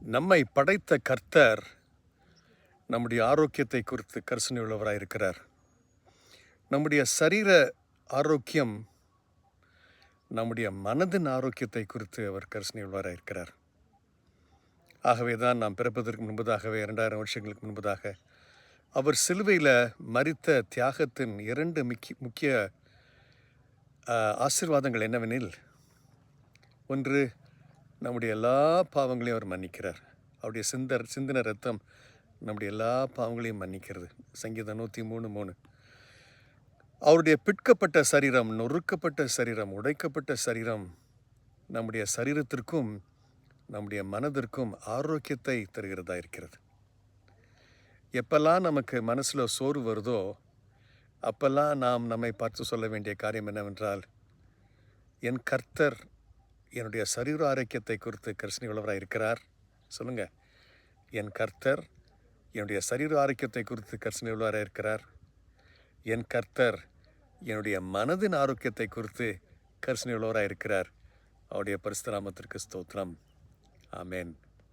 நம்மை படைத்த கர்த்தர் நம்முடைய ஆரோக்கியத்தை குறித்து கரிசனை உள்ளவராயிருக்கிறார். நம்முடைய சரீர ஆரோக்கியம் நம்முடைய மனதின் ஆரோக்கியத்தை குறித்து அவர் கரிசனை உள்ளவராயிருக்கிறார். ஆகவே தான் நாம் பிறப்பதற்கு முன்பதாகவே 2000 வருஷங்களுக்கு முன்பதாக அவர் சிலுவையில் மரித்த தியாகத்தின் 2 முக்கிய ஆசீர்வாதங்கள் என்னவெனில், ஒன்று, நம்முடைய எல்லா பாவங்களையும் அவர் மன்னிக்கிறார். அவருடைய சிந்தின ரத்தம் நம்முடைய எல்லா பாவங்களையும் மன்னிக்கிறது. சங்கீதம் 103:3. அவருடைய பிற்கப்பட்ட சரீரம், நொறுக்கப்பட்ட சரீரம், உடைக்கப்பட்ட சரீரம் நம்முடைய சரீரத்திற்கும் நம்முடைய மனதிற்கும் ஆரோக்கியத்தை தருகிறதா இருக்கிறது. எப்பெல்லாம் நமக்கு மனசில் சோர்வு வருதோ அப்பெல்லாம் நாம் நம்மை பார்த்து சொல்ல வேண்டிய காரியம் என்னவென்றால், என் கர்த்தர் என்னுடைய சரீர ஆரோக்கியத்தை குறித்து கரிசனை உள்ளவராக இருக்கிறார். சொல்லுங்கள், என் கர்த்தர் என்னுடைய சரீர ஆரோக்கியத்தை குறித்து கரிசனை உள்ளவராக இருக்கிறார். என் கர்த்தர் என்னுடைய மனதின் ஆரோக்கியத்தை குறித்து கரிசனை உள்ளவராக இருக்கிறார். அவருடைய பரிசுத்த நாமத்திற்கு ஸ்தோத்திரம். ஆமென்.